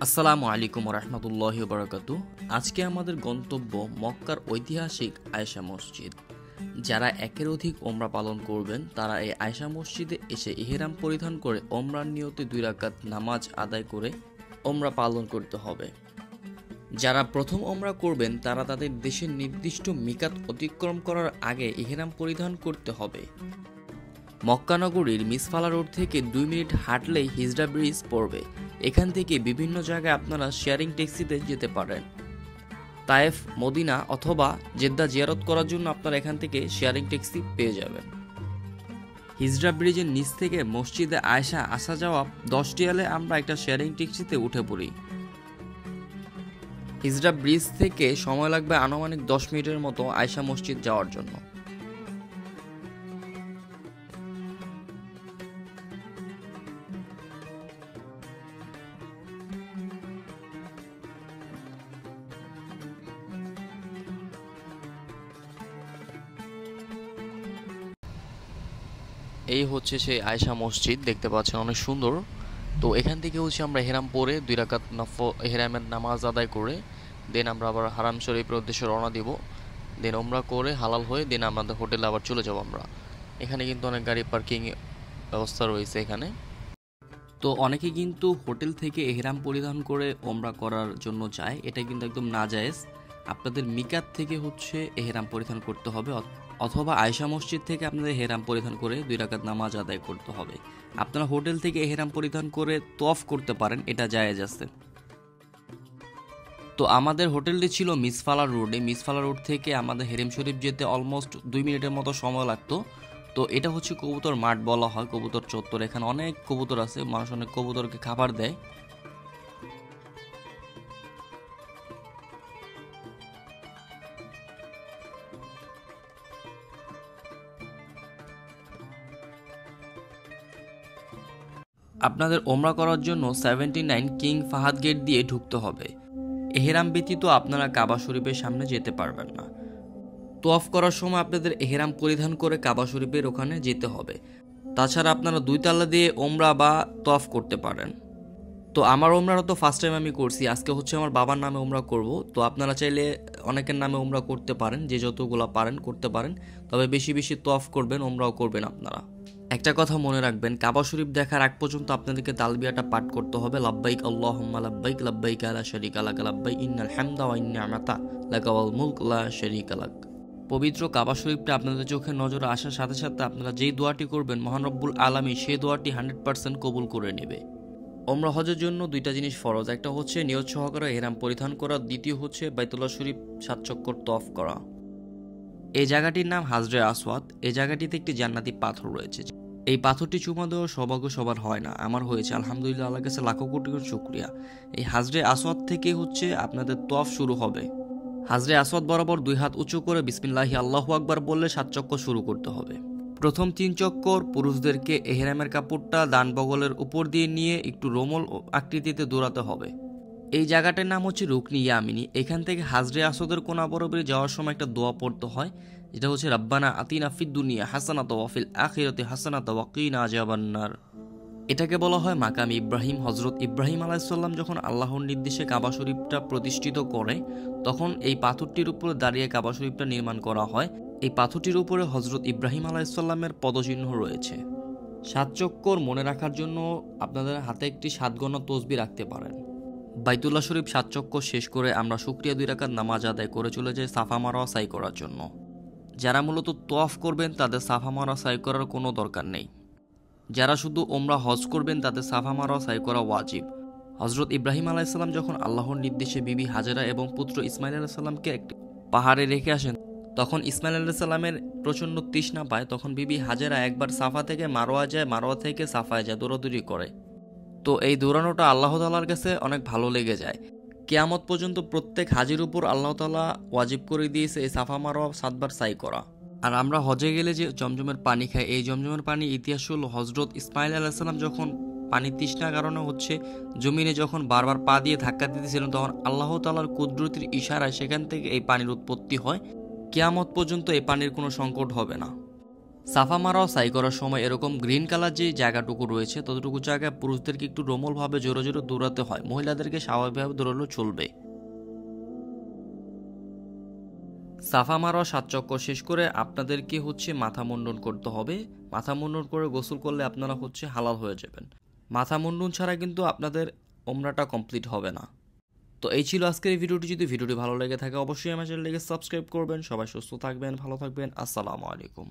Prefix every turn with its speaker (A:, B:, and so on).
A: আসসালামু আলাইকুম রহমতুল্লাহি বারাকাতু। আজকে আমাদের গন্তব্য মক্কার ঐতিহাসিক আয়েশা মসজিদ। যারা একের অধিক ওমরা পালন করবেন তারা এই আয়েশা মসজিদে এসে ইহরাম পরিধান করে ওমরার নিয়তে 2 রাকাত নামাজ আদায় করে ওমরা পালন করতে হবে। যারা প্রথম ওমরা করবেন তারা তাদের দেশের নির্দিষ্ট মিকাত অতিক্রম করার আগে ইহরাম পরিধান করতে হবে। মক্কা নগরীর মিসফালা রোড থেকে 2 মিনিট হাঁটলেই হিজড়া ব্রিজ পড়বে। এখান থেকে বিভিন্ন জায়গায় আপনারা শেয়ারিং ট্যাক্সিতে যেতে পারেন। তায়েফ, মদিনা অথবা জেদ্দা জিয়ারত করার জন্য আপনারা এখান থেকে শেয়ারিং ট্যাক্সি পেয়ে যাবেন। হিজড়া ব্রিজের নিচ থেকে মসজিদে আয়েশা আসা যাওয়া 10 রিয়ালে আমরা একটা শেয়ারিং ট্যাক্সিতে উঠে পড়ি। হিজড়া ব্রিজ থেকে সময় লাগবে আনুমানিক 10 মিনিটের মতো আয়েশা মসজিদ যাওয়ার জন্য। এই হচ্ছে সেই আয়েশা মসজিদ, দেখতে পাচ্ছেন অনেক সুন্দর। তো এখান থেকে হচ্ছে আমরা হেরাম পরে 2 রাকাত হেরামের নামাজ আদায় করে দেন আমরা আবার হারাম শরীফের উদ্দেশ্যে রওনা দিব। দেন ওমরা করে হালাল হয়ে দেন আমাদের হোটেলে আবার চলে যাব আমরা। এখানে কিন্তু অনেক গাড়ি পার্কিং ব্যবস্থা রয়েছে এখানে। তো অনেকে কিন্তু হোটেল থেকে এহরাম পরিধান করে ওমরা করার জন্য যায়, এটা কিন্তু একদম নাজায়েজ। আপনাদের মিকাত থেকে হচ্ছে এহরাম পরিধান করতে হবে অথবা আয়েশা মসজিদ থেকে আপনাদের এহরাম পরিধান করে 2 রাকাত নামাজ আদায় করতে হবে। আপনারা হোটেল থেকে এহরাম পরিধান করে তওয়াফ করতে পারেন, এটা জায়েজ আছে। তো আমাদের হোটেলটি ছিল মিসফালা রোডে। মিসফালা রোড থেকে আমাদের হেরেম শরীফ যেতে অলমোস্ট 2 মিনিটের মতো সময় লাগতো। তো এটা হচ্ছে কবুতর মাঠ বলা হয়, কবুতর চত্বর। এখানে অনেক কবুতর আছে, মানুষ অনেক কবুতরকে খাবার দেয়। আপনাদের ওমরা করার জন্য 79 কিং ফাহাদ গেট দিয়ে ঢুকতে হবে। এহরাম ব্যতীত আপনারা কাবা শরীফের সামনে যেতে পারবেন না। তওয়াফ করার সময় আপনাদের এহরাম পরিধান করে কাবা শরীফের ওখানে যেতে হবে। তাছাড়া আপনারা 2 তালা দিয়ে ওমরা বা তওয়াফ করতে পারেন। তো আমার ওমরাটা তো ফার্স্ট টাইম আমি করছি, আজকে হচ্ছে আমার বাবার নামে ওমরা করব। তো আপনারা চাইলে অনেকের নামে ওমরা করতে পারেন, যে যতগুলা পারেন করতে পারেন। তবে বেশি বেশি তওয়াফ করবেন, ওমরাও করবেন আপনারা। একটা কথা মনে রাখবেন, কাবা শরীফ দেখার আগ পর্যন্ত আপনাদেরকে তালবিয়াটা পাঠ করতে হবে। লাব্বাইক আল্লাহুম্মা লাব্বাইক লাব্বাইক লা শারীকা লাক লাব্বাইক ইন্নাল হামদা ওয়া নি'মাতা লাকা ওয়াল মুলক লা শারীকা লাক। পবিত্র কাবা শরীফটা আপনাদের চোখের নজরে আসার সাথে সাথে আপনারা যেই দোয়াটি করবেন মহান রব্বুল আলামিন সেই দোয়াটি 100% কবুল করে নেবে। ওমরা হজের জন্য 2টা জিনিস ফরজ, একটা হচ্ছে নিয়ত সহকারে ইহরাম পরিধান করা, দ্বিতীয় হচ্ছে বাইতুল্লাহ শরীফ 7 চক্কর তওয়াফ করা। এই জায়গাটির নাম হাজরে আসওয়াদ। এই জায়গাটিতে একটি জান্নাতি পাথর রয়েছে। এই পাথরটি চুমা দেওয়ার সৌভাগ্য সবার হয় না, আমার হয়েছে, আলহামদুলিল্লাহ, আল্লাহর কাছে লাখো কোটি কোটি শুকরিয়া। এই হাজরে আসওয়াদ থেকে হচ্ছে আপনাদের তওয়াফ শুরু হবে। হাজরে আসওয়াদ বরাবর 2 হাত উঁচু করে বিসমিল্লাহি আল্লাহু আকবার বললে 7 চক্কর শুরু করতে হবে। প্রথম 3 চক্কর পুরুষদেরকে এহরামের কাপড়টা ডান বগলের উপর দিয়ে নিয়ে একটু রোমল আকৃতিতে দৌড়াতে হবে। এই জায়গাটার নাম হচ্ছে রুকনি ইয়ামিনী। এখান থেকে হাজরে আসওয়াদের কোনা বরাবর যাওয়ার সময় একটা দোয়া পড়তে হয়, যেটা হচ্ছে রাব্বানা আতিনা ফিদ দুনিয়া হাসানাতা ওয়া ফিল আখিরাতি হাসানাতা ওয়া কিনা আযাবান্নার। এটাকে বলা হয় মাকাম ইব্রাহিম। হযরত ইব্রাহিম আলাইহিস সালাম যখন আল্লাহর নির্দেশে কাবা শরীফটা প্রতিষ্ঠিত করে তখন এই পাথরটির উপরে দাঁড়িয়ে কাবা শরীফটা নির্মাণ করা হয়। এই পাথরটির উপরে হযরত ইব্রাহিম আলাইহিস সালামের পদচিহ্ন রয়েছে। 7 চক্কর মনে রাখার জন্য আপনাদের হাতে একটি 7 গণা তসবিহ রাখতে পারেন। বাইতুল্লাহ শরীফ 7 চক্কর শেষ করে আমরা শুকরিয়া 2 রাকাত নামাজ আদায় করে চলে যাই সাফা মারওয়া সাই করার জন্য। যারা মূলত তওয়াফ করবেন তাদের সাফা মারওয়া সাই করার কোনো দরকার নেই। যারা শুধু ওমরা হজ করবেন তাদের সাফা মারওয়া সাই করা ওয়াজিব। হযরত ইব্রাহিম আলাইহিস সালাম যখন আল্লাহর নির্দেশে বিবি হাজেরা এবং পুত্র ইসমাইল আলাইহিস সালামকে একটি পাহাড়ে রেখে আসেন, তখন ইসমাইল আলাইহিস সালামের প্রচণ্ড তৃষ্ণা পায়। তখন বিবি হাজেরা একবার সাফা থেকে মারওয়া যায়, মারওয়া থেকে সাফায় যায়, দৌড়াদৌড়ি করে। তো এই দৌড়ানোটা আল্লাহ তাআলার কাছে অনেক ভালো লেগে যায়। কিয়ামত পর্যন্ত প্রত্যেক হাজির উপর আল্লাহ তাআলা ওয়াজিব করে দিয়েছে এই সাফা মারওয়া 7 বার সাই করা। আর আমরা হজে গেলে যে জমজমের পানি খাই, এই জমজমের পানি ইতিহাস হলো হযরত ইসমাইল আলাইহিস সালাম যখন পানি তৃষ্ণার কারণে হচ্ছে জমিনে যখন বারবার পা দিয়ে ধাক্কা দিতেছিলেন, তখন আল্লাহ তাআলার কুদরতের ইশারায় সেখান থেকে এই পানির উৎপত্তি হয়। কিয়ামত পর্যন্ত এই পানির কোনো সংকট হবে না। সাফা মারা ও সাই করার সময় এরকম গ্রিন কালার যে জায়গাটুকু রয়েছে ততটুকু জায়গায় পুরুষদেরকে একটু রোমলভাবে জোরে জোরে দৌড়াতে হয়, মহিলাদেরকে স্বাভাবিকভাবে দৌড়ালেও চলবে। সাফা মারা 7 চক্কর শেষ করে আপনাদেরকে মাথা মুন্ডন করতে হবে। মাথা মুন্ডন করে গোসল করলে আপনারা হালাল হয়ে যাবেন। মাথা মুন্ডন ছাড়া কিন্তু আপনাদের ওমরাটা কমপ্লিট হবে না। তো এই ছিল আজকের এই ভিডিওটি। যদি ভিডিওটি ভালো লেগে থাকে অবশ্যই আমার চ্যানেলটিকে সাবস্ক্রাইব করবেন। সবাই সুস্থ থাকবেন, ভালো থাকবেন। আসসালামু আলাইকুম।